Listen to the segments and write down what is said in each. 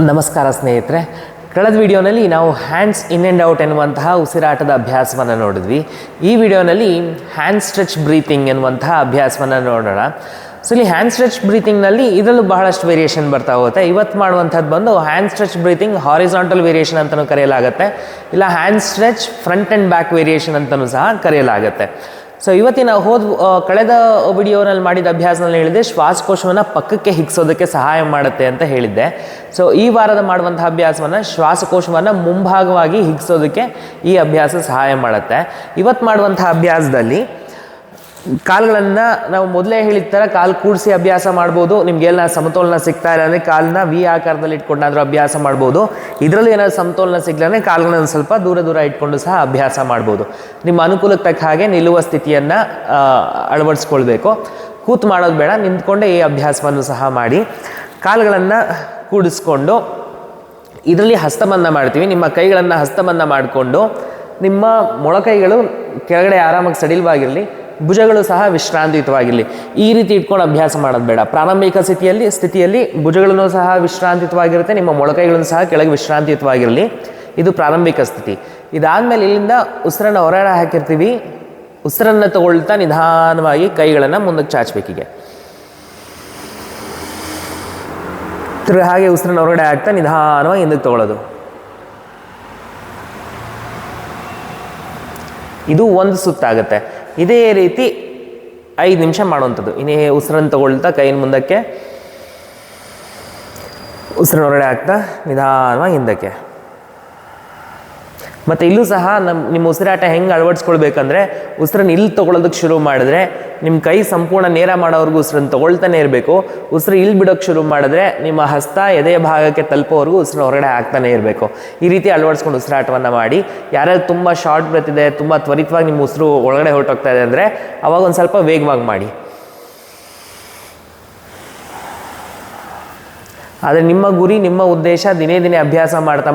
ನಮಸ್ಕಾರ ಸ್ನೇಹಿತರೆ, ಕಳೆದ ವಿಡಿಯೋನಲ್ಲಿ ನಾವು ಹ್ಯಾಂಡ್ಸ್ ಇನ್ ಆ್ಯಂಡ್ ಔಟ್ ಎನ್ನುವಂತಹ ಉಸಿರಾಟದ ಅಭ್ಯಾಸವನ್ನು ನೋಡಿದ್ವಿ. ಈ ವಿಡಿಯೋನಲ್ಲಿ ಹ್ಯಾಂಡ್ ಸ್ಟ್ರೆಚ್ ಬ್ರೀತಿಂಗ್ ಎನ್ನುವಂತಹ ಅಭ್ಯಾಸವನ್ನು ನೋಡೋಣ. ಸೊ ಇಲ್ಲಿ ಹ್ಯಾಂಡ್ ಸ್ಟ್ರೆಚ್ ಬ್ರೀತಿಂಗ್ನಲ್ಲಿ ಇದರಲ್ಲೂ ಬಹಳಷ್ಟು ವೇರಿಯೇಷನ್ ಬರ್ತಾ ಹೋಗುತ್ತೆ. ಇವತ್ತು ಮಾಡುವಂಥದ್ದು ಬಂದು hand stretch breathing horizontal variation ಅಂತಲೂ ಕರೆಯಲಾಗುತ್ತೆ, ಇಲ್ಲ hand stretch front and back variation ಅಂತಲೂ ಸಹ ಕರೆಯಲಾಗುತ್ತೆ. ಸೊ ಇವತ್ತಿನ ಕಳೆದ ವಿಡಿಯೋನಲ್ಲಿ ಮಾಡಿದ ಅಭ್ಯಾಸದಲ್ಲಿ ಹೇಳಿದೆ ಶ್ವಾಸಕೋಶವನ್ನು ಪಕ್ಕಕ್ಕೆ ಹಿಗ್ಸೋದಕ್ಕೆ ಸಹಾಯ ಮಾಡುತ್ತೆ ಅಂತ ಹೇಳಿದ್ದೆ. ಸೊ ಈ ವಾರದ ಮಾಡುವಂತಹ ಅಭ್ಯಾಸವನ್ನು ಶ್ವಾಸಕೋಶವನ್ನು ಮುಂಭಾಗವಾಗಿ ಹಿಗ್ಸೋದಕ್ಕೆ ಈ ಅಭ್ಯಾಸ ಸಹಾಯ ಮಾಡುತ್ತೆ. ಇವತ್ತು ಮಾಡುವಂತಹ ಅಭ್ಯಾಸದಲ್ಲಿ ಕಾಲುಗಳನ್ನು ನಾವು ಮೊದಲೇ ಹೇಳಿದ ಥರ ಕಾಲು ಕೂಡಿಸಿ ಅಭ್ಯಾಸ ಮಾಡ್ಬೋದು. ನಿಮಗೆಲ್ಲ ಸಮತೋಲನ ಸಿಗ್ತಾ ಇಲ್ಲ ಅಂದರೆ ಕಾಲನ್ನ ವಿ ಆಕಾರದಲ್ಲಿ ಇಟ್ಕೊಂಡಾದರೂ ಅಭ್ಯಾಸ ಮಾಡ್ಬೋದು. ಇದರಲ್ಲಿ ಏನಾದರೂ ಸಮತೋಲನ ಸಿಗಲೇ ಕಾಲುಗಳನ್ನು ಸ್ವಲ್ಪ ದೂರ ಇಟ್ಕೊಂಡು ಸಹ ಅಭ್ಯಾಸ ಮಾಡ್ಬೋದು. ನಿಮ್ಮ ಅನುಕೂಲಕ್ಕೆ ತಕ್ಕ ಹಾಗೆ ನಿಲ್ಲುವ ಸ್ಥಿತಿಯನ್ನು ಅಳವಡಿಸ್ಕೊಳ್ಬೇಕು. ಕೂತು ಮಾಡೋದು ಬೇಡ, ನಿಂತ್ಕೊಂಡೇ ಈ ಅಭ್ಯಾಸವನ್ನು ಸಹ ಮಾಡಿ. ಕಾಲುಗಳನ್ನು ಕೂಡಿಸ್ಕೊಂಡು ಇದರಲ್ಲಿ ಹಸ್ತಬಂಧ ಮಾಡ್ತೀವಿ. ನಿಮ್ಮ ಕೈಗಳನ್ನು ಹಸ್ತಬಂಧ ಮಾಡಿಕೊಂಡು ನಿಮ್ಮ ಮೊಳಕೈಗಳು ಕೆಳಗಡೆ ಆರಾಮಾಗಿ ಸಡಿಲವಾಗಿರಲಿ, ಭುಜಗಳು ಸಹ ವಿಶ್ರಾಂತಿಯುತವಾಗಿರಲಿ. ಈ ರೀತಿ ಇಟ್ಕೊಂಡು ಅಭ್ಯಾಸ ಮಾಡೋದು ಬೇಡ. ಪ್ರಾರಂಭಿಕ ಸ್ಥಿತಿಯಲ್ಲಿ ಭುಜಗಳನ್ನು ಸಹ ವಿಶ್ರಾಂತಿಯುತವಾಗಿರುತ್ತೆ, ನಿಮ್ಮ ಮೊಳಕೈಗಳನ್ನು ಸಹ ಕೆಳಗೆ ವಿಶ್ರಾಂತಿಯುತವಾಗಿರಲಿ. ಇದು ಪ್ರಾರಂಭಿಕ ಸ್ಥಿತಿ. ಇದಾದಮೇಲೆ ಇಲ್ಲಿಂದ ಉಸಿರನ್ನು ಹೊರಗಡೆ ಹಾಕಿರ್ತೀವಿ. ಉಸಿರನ್ನು ತಗೊಳ್ತಾ ನಿಧಾನವಾಗಿ ಕೈಗಳನ್ನು ಮುಂದಕ್ಕೆ ಚಾಚಬೇಕೀಗೆ. ಹಾಗೆ ಉಸಿರನ್ನು ಹೊರಗಡೆ ಹಾಕ್ತಾ ನಿಧಾನವಾಗಿ ಹಿಂದಕ್ಕೆ ತಗೊಳ್ಳೋದು. ಇದು ಒಂದು ಸುತ್ತಾಗುತ್ತೆ. ಇದೇ ರೀತಿ 5 ನಿಮಿಷ ಮಾಡುವಂಥದ್ದು. ಇನ್ನೇ ಉಸಿರನ್ನು ತಗೊಳ್ತಾ ಕೈನ ಮುಂದಕ್ಕೆ, ಉಸಿರನ್ನು ಹೊರಗಡೆ ಹಾಕ್ತಾ ನಿಧಾನವಾಗಿ ಹಿಂದಕ್ಕೆ. ಮತ್ತು ಇಲ್ಲೂ ಸಹ ನಿಮ್ಮ ಉಸಿರಾಟ ಹೆಂಗೆ ಅಳವಡಿಸ್ಕೊಳ್ಬೇಕಂದ್ರೆ ಉಸಿರನ್ನು ಇಲ್ಲಿ ತೊಗೊಳೋದಕ್ಕೆ ಶುರು ಮಾಡಿದ್ರೆ ನಿಮ್ಮ ಕೈ ಸಂಪೂರ್ಣ ನೇರ ಮಾಡೋವರೆಗೂ ಉಸಿರನ್ನು ತೊಗೊಳ್ತಾನೆ ಇರಬೇಕು. ಉಸಿರು ಇಲ್ಲಿ ಬಿಡೋಕ್ಕೆ ಶುರು ಮಾಡಿದ್ರೆ ನಿಮ್ಮ ಹಸ್ತ ಎದೆಯ ಭಾಗಕ್ಕೆ ತಲುಪೋವರೆಗೂ ಉಸಿರು ಹೊರಗಡೆ ಹಾಕ್ತಾನೆ ಇರಬೇಕು. ಈ ರೀತಿ ಅಳವಡಿಸ್ಕೊಂಡು ಉಸಿರಾಟವನ್ನು ಮಾಡಿ. ಯಾರ್ಯಾರು ತುಂಬ ಶಾರ್ಟ್ ಬ್ರೆತ್ ಇದೆ, ತುಂಬ ತ್ವರಿತವಾಗಿ ನಿಮ್ಮ ಉಸಿರು ಒಳಗಡೆ ಹೊರಟೋಗ್ತಾ ಇದೆ ಅಂದರೆ ಅವಾಗ ಒಂದು ಸ್ವಲ್ಪ ವೇಗವಾಗಿ ಮಾಡಿ. ಆದರೆ ನಿಮ್ಮ ಗುರಿ, ನಿಮ್ಮ ಉದ್ದೇಶ ದಿನೇ ಅಭ್ಯಾಸ ಮಾಡ್ತಾ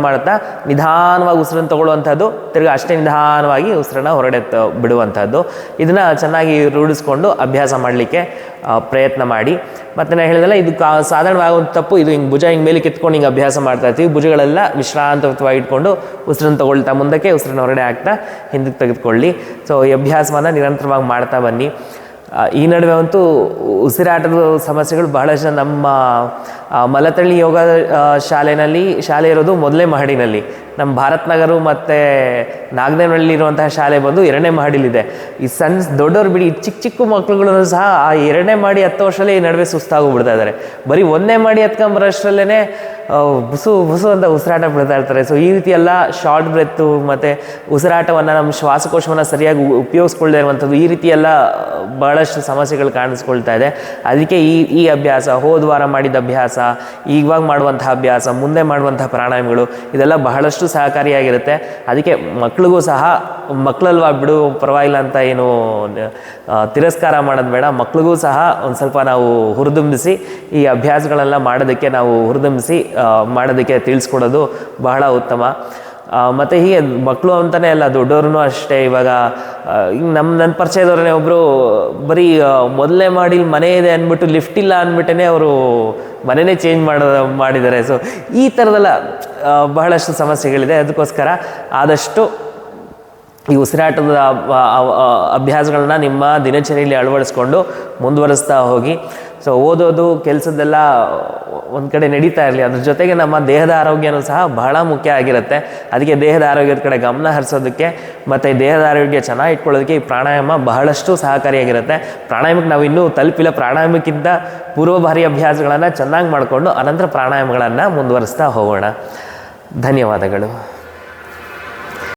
ನಿಧಾನವಾಗಿ ಉಸಿರನ್ನು ತಗೊಳ್ಳುವಂಥದ್ದು, ತಿರ್ಗಿ ಅಷ್ಟೇ ನಿಧಾನವಾಗಿ ಉಸಿರನ್ನು ಹೊರಗಡೆ ಬಿಡುವಂಥದ್ದು. ಇದನ್ನು ಚೆನ್ನಾಗಿ ರೂಢಿಸ್ಕೊಂಡು ಅಭ್ಯಾಸ ಮಾಡಲಿಕ್ಕೆ ಪ್ರಯತ್ನ ಮಾಡಿ. ಮತ್ತು ನಾನು ಹೇಳಿದಲ್ಲ, ಇದು ಸಾಧಾರಣವಾಗುವಂಥ ತಪ್ಪು. ಇದು ಹಿಂಗೆ ಭುಜ ಹಿಂಗೆ ಮೇಲೆ ಕಿತ್ಕೊಂಡು ಹಿಂಗೆ ಅಭ್ಯಾಸ ಮಾಡ್ತಾ ಇರ್ತೀವಿ. ಭುಜಗಳೆಲ್ಲ ವಿಶ್ರಾಂತವಾಗಿ ಇಟ್ಕೊಂಡು ಉಸಿರನ್ನು ತಗೊಳ್ತಾ ಮುಂದಕ್ಕೆ, ಉಸಿರನ್ನು ಹೊರಗಡೆ ಹಾಕ್ತಾ ಹಿಂದಕ್ಕೆ ತೆಗೆದುಕೊಳ್ಳಿ. ಸೊ ಈ ಅಭ್ಯಾಸವನ್ನು ನಿರಂತರವಾಗಿ ಮಾಡ್ತಾ ಬನ್ನಿ. ಈ ನಡುವೆ ಅಂತೂ ಉಸಿರಾಟದ ಸಮಸ್ಯೆಗಳು ಬಹಳಷ್ಟು. ನಮ್ಮ ಮಲತಳ್ಳಿ ಯೋಗ ಶಾಲೆ ಇರೋದು ಮೊದಲನೇ ಮಹಡಿನಲ್ಲಿ. ನಮ್ಮ ಭಾರತ್ ನಗರ ಮತ್ತು ನಾಗದೇನಹಳ್ಳಿ ಇರುವಂತಹ ಶಾಲೆ ಬಂದು 2ನೇ ಮಹಡಿಲಿದೆ. ಈ ದೊಡ್ಡವ್ರು ಬಿಡಿ, ಚಿಕ್ಕ ಮಕ್ಕಳುಗಳನ್ನು ಸಹ ಆ 2ನೇ ಮಾಡಿ 10 ವರ್ಷದಲ್ಲೇ ಈ ನಡುವೆ ಸುಸ್ತಾಗೋಗ್ಬಿಡ್ತಾ ಇದ್ದಾರೆ. ಬರೀ 1ನೇ ಮಾಡಿ ಹತ್ಕೊಂಬರೋಷ್ಟರಲ್ಲೇ ಬುಸು ಅಂತ ಉಸಿರಾಟ ಬಿಡ್ತಾ ಇರ್ತಾರೆ. ಸೊ ಈ ರೀತಿ ಎಲ್ಲ ಶಾರ್ಟ್ ಬ್ರೆತ್ತು ಮತ್ತು ಉಸಿರಾಟವನ್ನು, ನಮ್ಮ ಶ್ವಾಸಕೋಶವನ್ನು ಸರಿಯಾಗಿ ಉಪಯೋಗಿಸ್ಕೊಳ್ಳದೇ ಇರುವಂಥದ್ದು, ಈ ರೀತಿ ಎಲ್ಲ ಭಾಳಷ್ಟು ಸಮಸ್ಯೆಗಳು ಕಾಣಿಸ್ಕೊಳ್ತಾ ಇದೆ. ಅದಕ್ಕೆ ಈ ಅಭ್ಯಾಸ, ಹೋದ ವಾರ ಮಾಡಿದ ಅಭ್ಯಾಸ, ಇವಾಗ ಮಾಡುವಂತಹ ಅಭ್ಯಾಸ, ಮುಂದೆ ಮಾಡುವಂತಹ ಪ್ರಾಣಾಯಾಮಗಳು, ಇದೆಲ್ಲ ಬಹಳಷ್ಟು ಸಹಕಾರಿಯಾಗಿರುತ್ತೆ. ಅದಕ್ಕೆ ಮಕ್ಕಳಿಗೂ ಸಹ, ಮಕ್ಕಳಲ್ವಾ ಬಿಡು ಪರವಾಗಿಲ್ಲ ಅಂತ ಏನು ತಿರಸ್ಕಾರ ಮಾಡೋದು ಬೇಡ. ಮಕ್ಕಳಿಗೂ ಸಹ ಒಂದು ಸ್ವಲ್ಪ ನಾವು ಹುರಿದುಂಬಿಸಿ ಈ ಅಭ್ಯಾಸಗಳೆಲ್ಲ ಮಾಡೋದಕ್ಕೆ ತಿಳಿಸ್ಕೊಡೋದು ಬಹಳ ಉತ್ತಮ. ಮತ್ತು ಹೀಗೆ ಮಕ್ಕಳು ಅಂತಲೇ ಅಲ್ಲ, ದೊಡ್ಡವ್ರೂ ಅಷ್ಟೇ. ಇವಾಗ ನನ್ನ ಪರಿಚಯದವ್ರನ್ನೇ ಒಬ್ಬರು ಬರೀ ಮೊದಲನೇ ಮಾಡಿ ಮನೆ ಇದೆ ಅಂದ್ಬಿಟ್ಟು ಲಿಫ್ಟ್ ಇಲ್ಲ ಅಂದ್ಬಿಟ್ಟೇ ಅವರು ಮನೆಯೇ ಚೇಂಜ್ ಮಾಡಿದ್ದಾರೆ. ಸೊ ಈ ಥರದೆಲ್ಲ ಬಹಳಷ್ಟು ಸಮಸ್ಯೆಗಳಿದೆ. ಅದಕ್ಕೋಸ್ಕರ ಆದಷ್ಟು ಈ ಉಸಿರಾಟದ ಅಭ್ಯಾಸಗಳನ್ನ ನಿಮ್ಮ ದಿನಚರಿಯಲ್ಲಿ ಅಳವಡಿಸ್ಕೊಂಡು ಮುಂದುವರಿಸ್ತಾ ಹೋಗಿ. ಸೊ ಓದೋದು, ಕೆಲಸದ್ದೆಲ್ಲ ಒಂದು ಕಡೆ ನಡೀತಾ ಇರಲಿ, ಅದ್ರ ಜೊತೆಗೆ ನಮ್ಮ ದೇಹದ ಆರೋಗ್ಯನೂ ಸಹ ಬಹಳ ಮುಖ್ಯ ಆಗಿರುತ್ತೆ. ಅದಕ್ಕೆ ದೇಹದ ಆರೋಗ್ಯದ ಕಡೆ ಗಮನ ಹರಿಸೋದಕ್ಕೆ ಮತ್ತು ದೇಹದ ಆರೋಗ್ಯ ಚೆನ್ನಾಗಿ ಇಟ್ಕೊಳ್ಳೋದಕ್ಕೆ ಈ ಪ್ರಾಣಾಯಾಮ ಬಹಳಷ್ಟು ಸಹಕಾರಿಯಾಗಿರುತ್ತೆ. ಪ್ರಾಣಾಯಾಮಕ್ಕೆ ನಾವು ಇನ್ನೂ ತಲುಪಿಲ್ಲ. ಪ್ರಾಣಾಯಾಮಕ್ಕಿಂತ ಪೂರ್ವಭಾರಿ ಅಭ್ಯಾಸಗಳನ್ನು ಚೆನ್ನಾಗಿ ಮಾಡಿಕೊಂಡು ಅನಂತರ ಪ್ರಾಣಾಯಾಮಗಳನ್ನು ಮುಂದುವರಿಸ್ತಾ ಹೋಗೋಣ. ಧನ್ಯವಾದಗಳು.